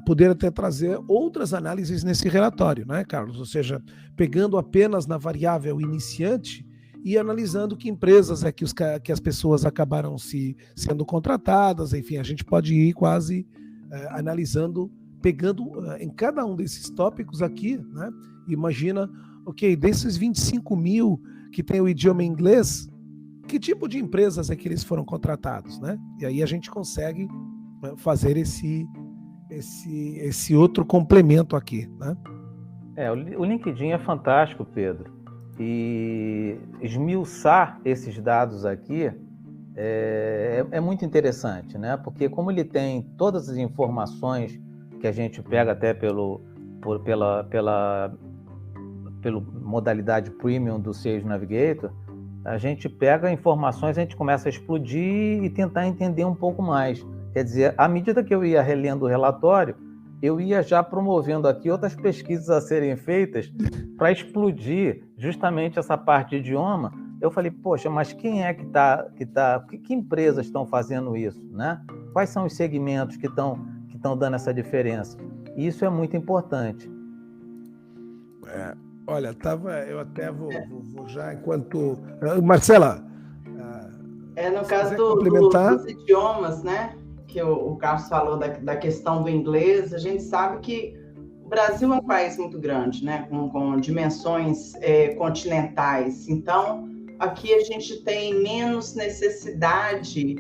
poder até trazer outras análises nesse relatório, né, Carlos? Ou seja, pegando apenas na variável iniciante e analisando que empresas que as pessoas acabaram sendo contratadas, enfim, a gente pode ir quase analisando, pegando em cada um desses tópicos aqui, né? Imagina, ok, desses 25 mil que tem o idioma inglês, que tipo de empresas é que eles foram contratados, né? E aí a gente consegue fazer esse outro complemento aqui, né? O LinkedIn é fantástico, Pedro. E esmiuçar esses dados aqui é muito interessante, né? Porque como ele tem todas as informações que a gente pega até pela modalidade premium do Sales Navigator, a gente pega informações, a gente começa a explodir e tentar entender um pouco mais. Quer dizer, à medida que eu ia relendo o relatório, eu ia já promovendo aqui outras pesquisas a serem feitas para explodir justamente essa parte de idioma. Eu falei, poxa, mas quem é que empresas estão fazendo isso, né? Quais são os segmentos que estão dando essa diferença? E isso é muito importante. Olha, eu até vou já enquanto... Marcela, no caso dos idiomas, né? Que o Carlos falou da questão do inglês, a gente sabe que o Brasil é um país muito grande, né? Com dimensões continentais. Então, aqui a gente tem menos necessidade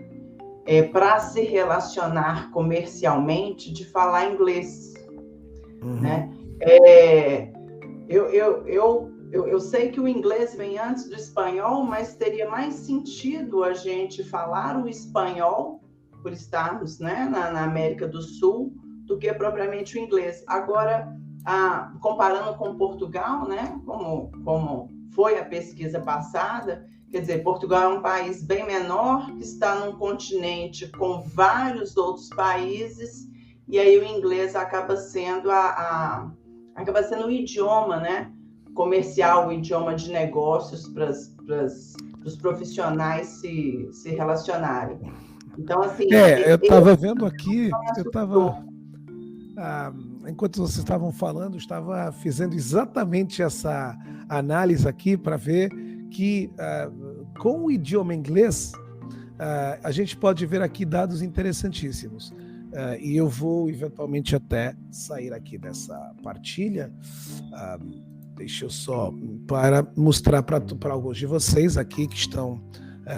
para se relacionar comercialmente de falar inglês, né? Eu sei que o inglês vem antes do espanhol, mas teria mais sentido a gente falar o espanhol por estarmos, né, na América do Sul, do que propriamente o inglês. Agora, comparando com Portugal, né, como foi a pesquisa passada, quer dizer, Portugal é um país bem menor, que está num continente com vários outros países, e aí o inglês acaba sendo o idioma, né, comercial, o idioma de negócios para os profissionais se relacionarem. Então, assim... eu estava vendo aqui, enquanto vocês estavam falando, estava fazendo exatamente essa análise aqui para ver que com o idioma inglês, a gente pode ver aqui dados interessantíssimos. E eu vou eventualmente até sair aqui dessa partilha. Deixa eu só para mostrar para alguns de vocês aqui que estão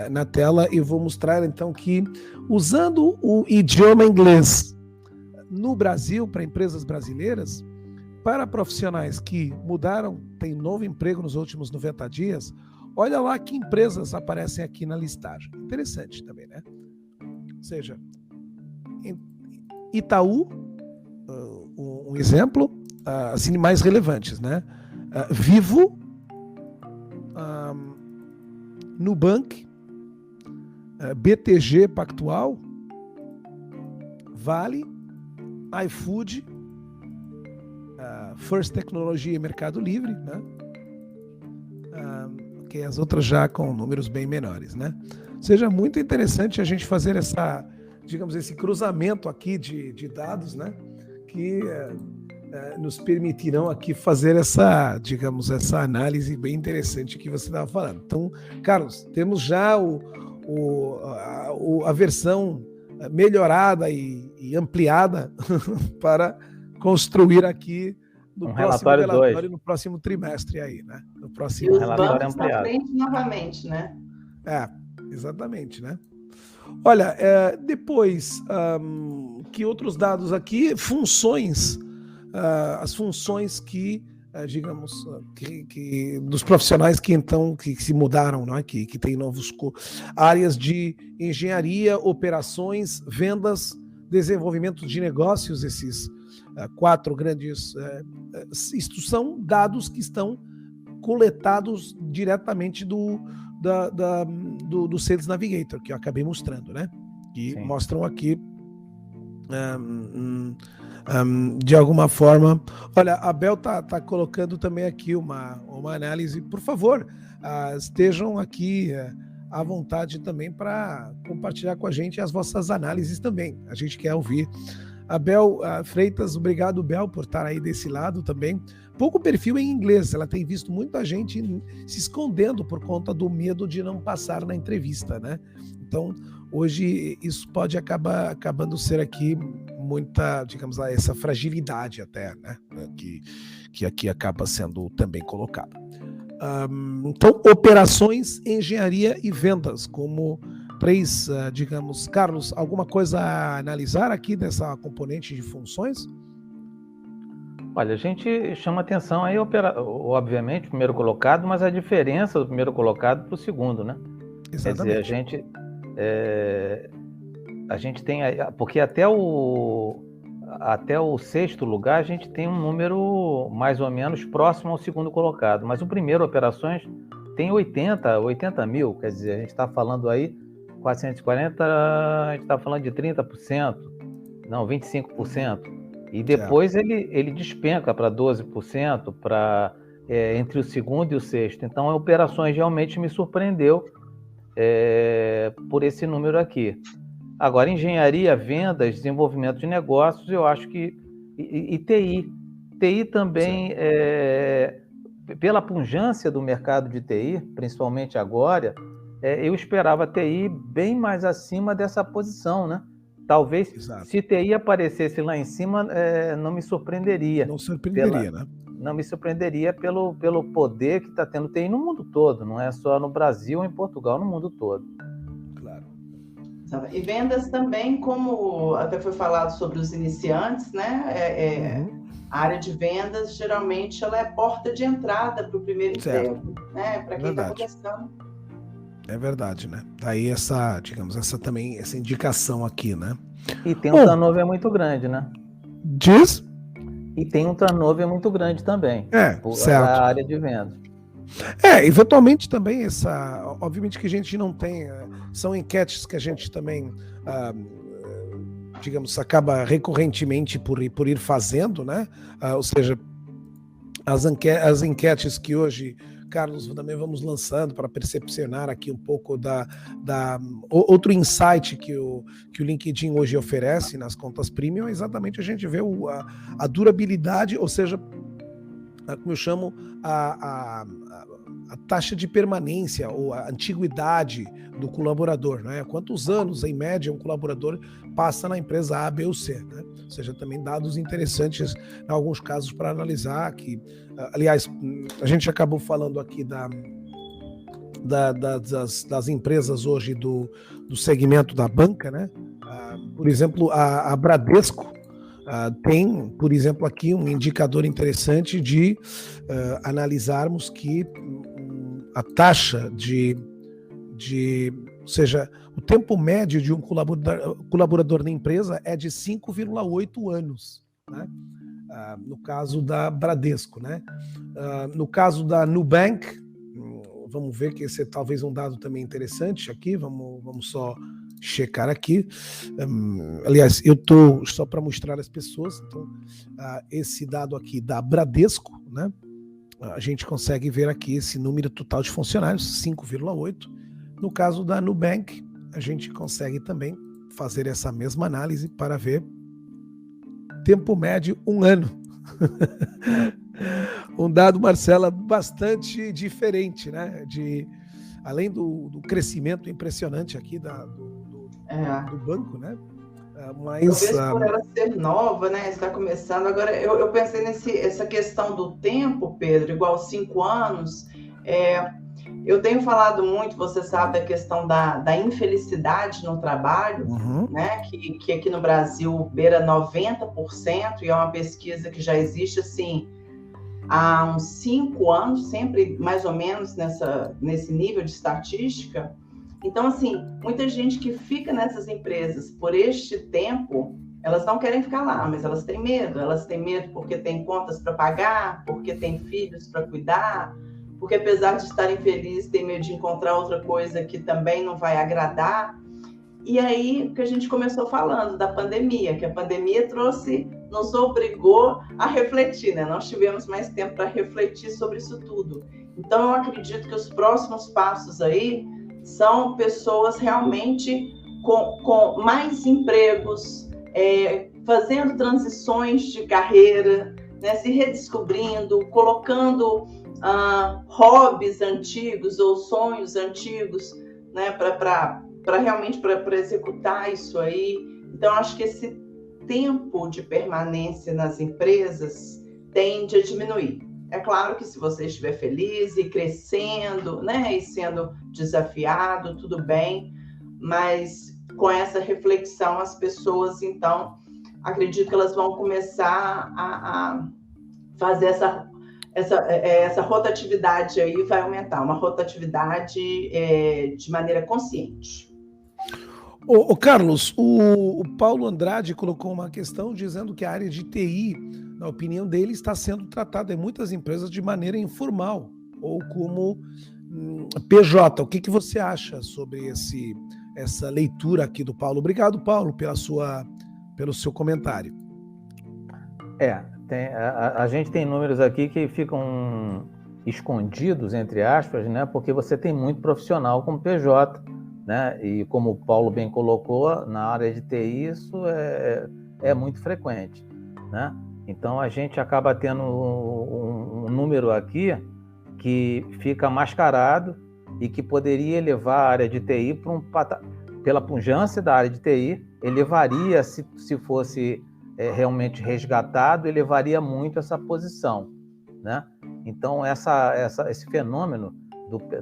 na tela. Eu vou mostrar então que usando o idioma inglês no Brasil para empresas brasileiras, para profissionais que mudaram, têm novo emprego nos últimos 90 dias, olha lá que empresas aparecem aqui na listagem. Interessante também, né? Ou seja, Itaú, um exemplo, assim, mais relevantes, né? Vivo, Nubank, BTG Pactual, Vale, iFood, First Tecnologia e Mercado Livre, né? Que as outras já com números bem menores, né? Seja muito interessante a gente fazer esse cruzamento aqui de dados, né? Que nos permitirão aqui fazer essa, digamos, essa análise bem interessante que você estava falando. Então, Carlos, temos já a versão melhorada e ampliada para construir aqui no próximo relatório, no próximo trimestre aí, né? No próximo e os bancos na frente novamente, né? Exatamente, né? Olha, depois, que outros dados aqui, funções, as funções que, digamos, que dos profissionais que então que se mudaram, não é? Que tem novos áreas de engenharia, operações, vendas, desenvolvimento de negócios, esses 4 grandes, isto são dados que estão coletados diretamente do Sales Navigator, que eu acabei mostrando, né? Que Sim. mostram aqui de alguma forma. Olha, a Bel tá colocando também aqui uma análise. Por favor, estejam aqui à vontade também para compartilhar com a gente as vossas análises também. A gente quer ouvir. A Bel Freitas, obrigado, Bel, por estar aí desse lado também. Pouco perfil em inglês, ela tem visto muita gente se escondendo por conta do medo de não passar na entrevista, né? Então, hoje, isso pode acabando ser aqui muita, digamos lá, essa fragilidade até, né? Que aqui acaba sendo também colocada. Então, operações, engenharia e vendas, como 3, digamos, Carlos, alguma coisa a analisar aqui dessa componente de funções? Olha, a gente chama atenção aí, obviamente, o primeiro colocado, mas a diferença do primeiro colocado para o segundo, né? Exatamente. Quer dizer, a gente tem, porque até o 6º lugar a gente tem um número mais ou menos próximo ao segundo colocado, mas o primeiro, operações, tem 80 mil, quer dizer, a gente está falando aí 440, a gente está falando de 30%, não, 25%. E depois ele despenca para 12%, entre o segundo e o 6º. Então, a operações realmente me surpreendeu por esse número aqui. Agora, engenharia, vendas, desenvolvimento de negócios, eu acho que... E TI. TI também, pela pujança do mercado de TI, principalmente agora, eu esperava TI bem mais acima dessa posição, né? Talvez, Exato. Se TI aparecesse lá em cima, não me surpreenderia. Não surpreenderia, né? Não me surpreenderia pelo poder que está tendo TI no mundo todo, não é só no Brasil, em Portugal, no mundo todo. Claro. E vendas também, como até foi falado sobre os iniciantes, né? A área de vendas, geralmente, ela é porta de entrada para o primeiro emprego, né? Para quem está começando. É verdade, né? Daí essa indicação aqui, né? E tem um turnover muito grande, né? Diz? E tem um turnover muito grande também. Certo. A área de vendas. Eventualmente também obviamente que a gente não tem, são enquetes que a gente também, digamos, acaba recorrentemente por ir fazendo, né? Ou seja, as enquetes que hoje, Carlos, também vamos lançando para percepcionar aqui um pouco outro insight que o LinkedIn hoje oferece nas contas premium, é exatamente a gente vê a durabilidade, ou seja, como eu chamo, a taxa de permanência ou a antiguidade do colaborador, né? Quantos anos, em média, um colaborador passa na empresa A, B ou C, né? Ou seja, também dados interessantes, em alguns casos, para analisar, que, aliás, a gente acabou falando aqui das empresas hoje do segmento da banca, né? Por exemplo, a Bradesco tem, por exemplo, aqui um indicador interessante de analisarmos que a taxa ou seja, o tempo médio de um colaborador na empresa é de 5,8 anos, né? No caso da Bradesco, né? No caso da Nubank, vamos ver que esse é talvez um dado também interessante aqui, vamos só checar aqui. Aliás, eu estou só para mostrar às pessoas, então, esse dado aqui da Bradesco, né? A gente consegue ver aqui esse número total de funcionários, 5,8. No caso da Nubank, a gente consegue também fazer essa mesma análise para ver tempo médio 1 ano. Um dado, Marcela, bastante diferente, né? Além do crescimento impressionante aqui do banco, né? Mas talvez por ela ser nova, né? Está começando. Agora, eu pensei essa questão do tempo, Pedro, igual 5 anos. Eu tenho falado muito, você sabe, da questão da infelicidade no trabalho, né? Que aqui no Brasil beira 90%, e é uma pesquisa que já existe assim há uns 5 anos, sempre mais ou menos nesse nível de estatística. Então, assim, muita gente que fica nessas empresas por este tempo, elas não querem ficar lá, mas elas têm medo. Elas têm medo porque têm contas para pagar, porque têm filhos para cuidar, porque apesar de estarem felizes, têm medo de encontrar outra coisa que também não vai agradar. E aí que a gente começou falando da pandemia, que a pandemia nos obrigou a refletir, né? Nós tivemos mais tempo para refletir sobre isso tudo. Então, eu acredito que os próximos passos aí são pessoas realmente com mais empregos, fazendo transições de carreira, né, se redescobrindo, colocando hobbies antigos ou sonhos antigos, né, para realmente para executar isso aí. Então, acho que esse tempo de permanência nas empresas tende a diminuir. É claro que se você estiver feliz e crescendo, né, e sendo desafiado, tudo bem, mas com essa reflexão, as pessoas, então, acredito que elas vão começar a fazer essa rotatividade aí, vai aumentar, uma rotatividade de maneira consciente. Ô Carlos, o Paulo Andrade colocou uma questão dizendo que a área de TI, na opinião dele, está sendo tratada em muitas empresas de maneira informal ou como PJ. O que você acha sobre essa leitura aqui do Paulo? Obrigado, Paulo, pelo seu comentário. A gente tem números aqui que ficam escondidos, entre aspas, né? Porque você tem muito profissional como PJ, né? E como o Paulo bem colocou, na área de TI isso é muito frequente, né? Então a gente acaba tendo um número aqui que fica mascarado e que poderia elevar a área de TI para pela pujança da área de TI, elevaria, se fosse realmente resgatado, elevaria muito essa posição, né? Então esse fenômeno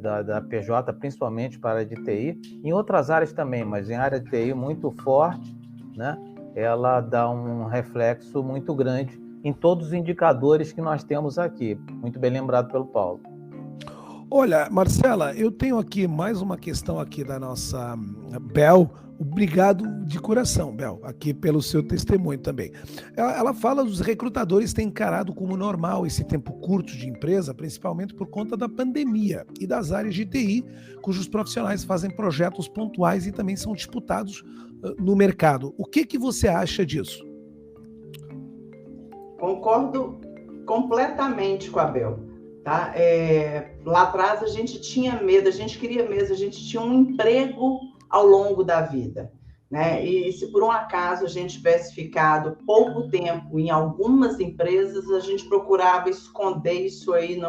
da PJ, principalmente para a área de TI, em outras áreas também, mas em área de TI muito forte, né? Ela dá um reflexo muito grande em todos os indicadores que nós temos aqui. Muito bem lembrado pelo Paulo. Olha, Marcela, eu tenho aqui mais uma questão aqui da nossa Bel. Obrigado de coração, Bel, aqui pelo seu testemunho também. Ela fala que os recrutadores têm encarado como normal esse tempo curto de empresa, principalmente por conta da pandemia e das áreas de TI, cujos profissionais fazem projetos pontuais e também são disputados no mercado. O que você acha disso? Concordo completamente com a Bel. Tá? Lá atrás a gente tinha medo, a gente queria mesmo, a gente tinha um emprego ao longo da vida, né? E se por um acaso a gente tivesse ficado pouco tempo em algumas empresas, a gente procurava esconder isso aí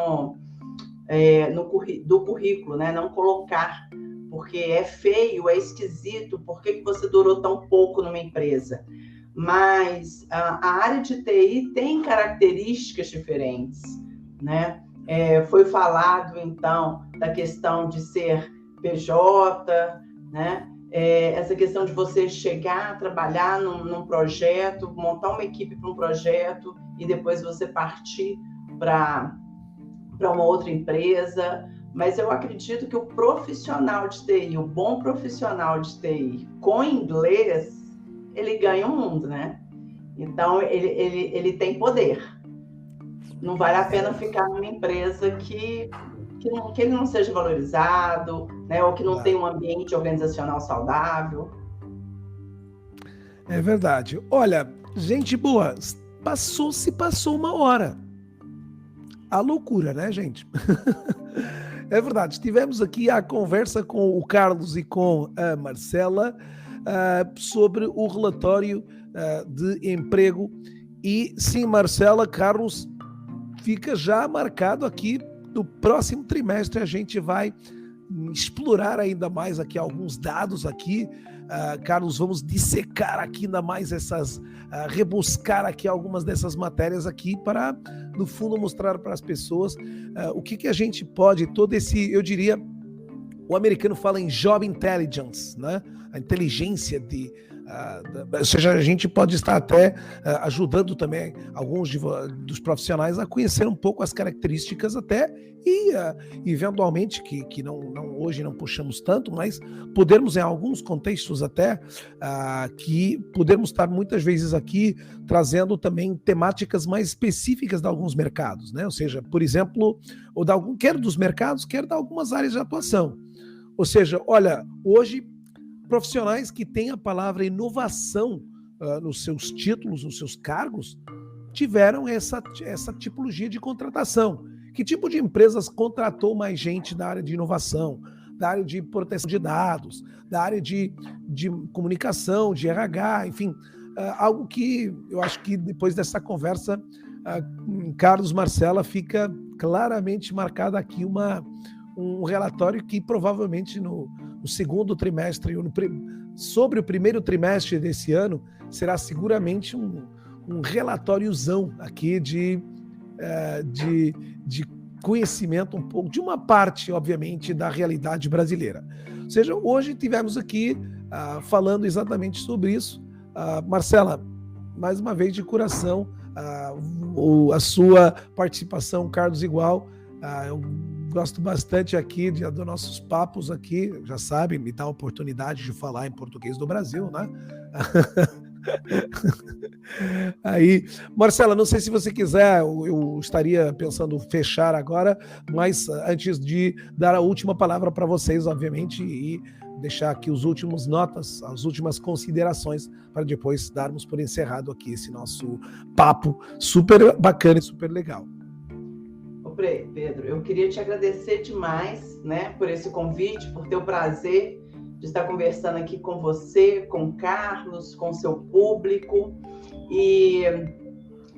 do currículo, né? Não colocar, porque é feio, é esquisito, por que você durou tão pouco numa empresa? Mas a área de TI tem características diferentes, né? Foi falado, então, da questão de ser PJ, né? Essa questão de você chegar a trabalhar num projeto, montar uma equipe para um projeto e depois você partir para uma outra empresa. Mas eu acredito que o profissional de TI, o bom profissional de TI com inglês, ele ganha o mundo, né? Então, ele tem poder. Não vale a pena ficar numa empresa que ele não seja valorizado, né? Ou que não tenha um ambiente organizacional saudável. É verdade. Olha, gente boa, passou uma hora. A loucura, né, gente? É verdade. Estivemos aqui à conversa com o Carlos e com a Marcela sobre o relatório de emprego E sim, Marcela, Carlos, fica já marcado aqui no próximo trimestre. A gente vai explorar ainda mais aqui alguns dados aqui. Carlos, vamos dissecar aqui ainda mais rebuscar aqui algumas dessas matérias aqui para, no fundo, mostrar para as pessoas o que a gente pode, todo esse, eu diria, o americano fala em job intelligence, né? A inteligência ou seja, a gente pode estar até ajudando também alguns dos profissionais a conhecer um pouco as características até e eventualmente, que hoje não puxamos tanto, mas podermos em alguns contextos até que podermos estar muitas vezes aqui trazendo também temáticas mais específicas de alguns mercados, né? Ou seja, por exemplo, quer dos mercados, quer de algumas áreas de atuação. Ou seja, olha, hoje profissionais que têm a palavra inovação nos seus títulos, nos seus cargos, tiveram essa tipologia de contratação. Que tipo de empresas contratou mais gente da área de inovação, da área de proteção de dados, da área de comunicação, de RH, enfim, algo que eu acho que depois dessa conversa, Carlos, Marcela, fica claramente marcado aqui um relatório que provavelmente no segundo trimestre, sobre o primeiro trimestre desse ano, será seguramente um relatóriozão aqui de conhecimento um pouco, de uma parte, obviamente, da realidade brasileira. Ou seja, hoje tivemos aqui falando exatamente sobre isso. Marcela, mais uma vez de coração, a sua participação, Carlos, igual. Eu gosto bastante aqui dos nossos papos aqui, já sabe, me dá a oportunidade de falar em português do Brasil, né? Aí, Marcela, não sei se você quiser, eu estaria pensando fechar agora, mas antes de dar a última palavra para vocês, obviamente, e deixar aqui as últimas considerações, para depois darmos por encerrado aqui esse nosso papo super bacana e super legal. Pedro, eu queria te agradecer demais, né, por esse convite, por ter o prazer de estar conversando aqui com você, com o Carlos, com o seu público, e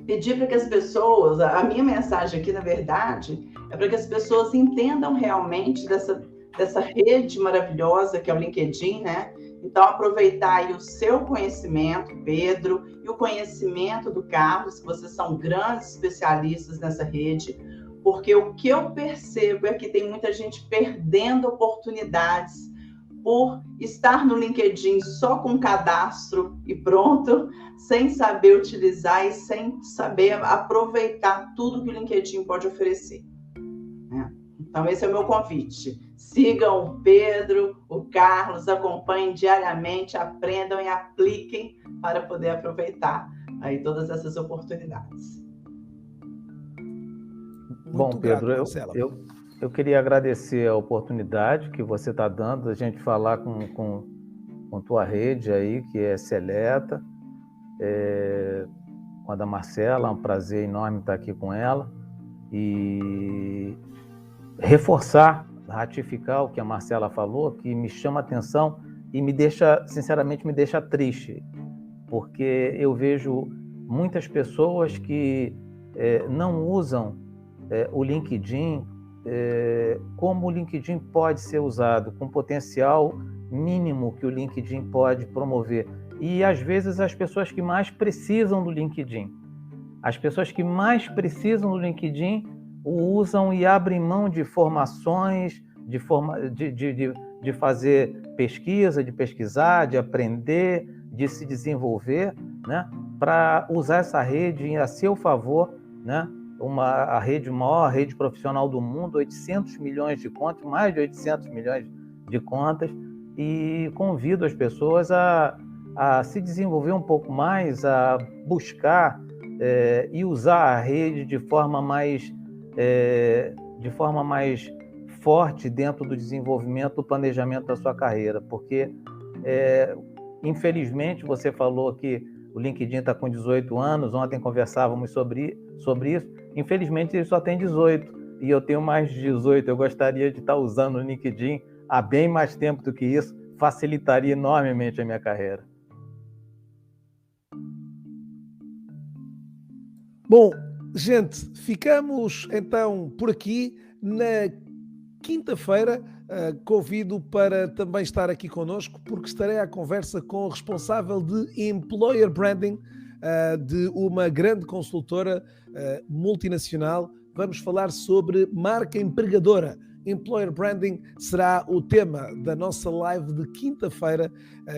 pedir para que as pessoas, a minha mensagem aqui, na verdade, é para que as pessoas entendam realmente dessa rede maravilhosa que é o LinkedIn, né? Então, aproveitar aí o seu conhecimento, Pedro, e o conhecimento do Carlos, que vocês são grandes especialistas nessa rede, porque o que eu percebo é que tem muita gente perdendo oportunidades por estar no LinkedIn só com cadastro e pronto, sem saber utilizar e sem saber aproveitar tudo que o LinkedIn pode oferecer. Então, esse é o meu convite. Sigam o Pedro, o Carlos, acompanhem diariamente, aprendam e apliquem para poder aproveitar aí todas essas oportunidades. Bom, Pedro, eu queria agradecer a oportunidade que você está dando a gente falar com tua rede aí, que é seleta, com a da Marcela, é um prazer enorme estar aqui com ela, e ratificar o que a Marcela falou, que me chama a atenção e sinceramente me deixa triste, porque eu vejo muitas pessoas que não usam o LinkedIn como o LinkedIn pode ser usado, com o potencial mínimo que o LinkedIn pode promover. E, às vezes, as pessoas que mais precisam do LinkedIn, o usam e abrem mão de formações, de fazer pesquisa, de pesquisar, de aprender, de se desenvolver, né, para usar essa rede a seu favor, né? A maior rede profissional do mundo, 800 milhões de contas, mais de 800 milhões de contas, e convido as pessoas a se desenvolver um pouco mais, a buscar e usar a rede de forma mais forte dentro do desenvolvimento, do planejamento da sua carreira, porque infelizmente você falou que o LinkedIn está com 18 anos, ontem conversávamos sobre isso, infelizmente ele só tem 18, e eu tenho mais de 18, eu gostaria de estar usando o LinkedIn há bem mais tempo do que isso, facilitaria enormemente a minha carreira. Bom, gente, ficamos então por aqui. Na quinta-feira, convido para também estar aqui connosco, porque estarei à conversa com o responsável de Employer Branding de uma grande consultora multinacional. Vamos falar sobre marca empregadora. Employer Branding será o tema da nossa live de quinta-feira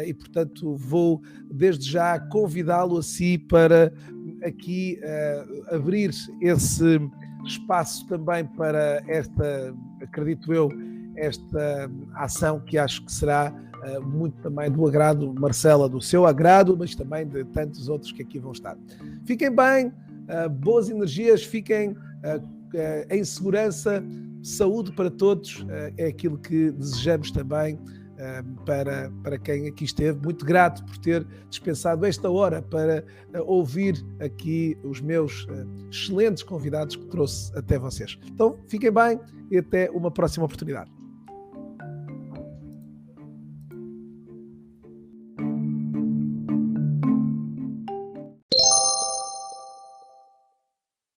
e, portanto, vou desde já convidá-lo a si para aqui abrir esse espaço também para esta, acredito eu, esta ação que acho que será muito também do agrado, Marcela, do seu agrado, mas também de tantos outros que aqui vão estar. Fiquem bem, boas energias, fiquem em segurança, saúde para todos, é aquilo que desejamos também para quem aqui esteve. Muito grato por ter dispensado esta hora para ouvir aqui os meus excelentes convidados que trouxe até vocês. Então, fiquem bem e até uma próxima oportunidade.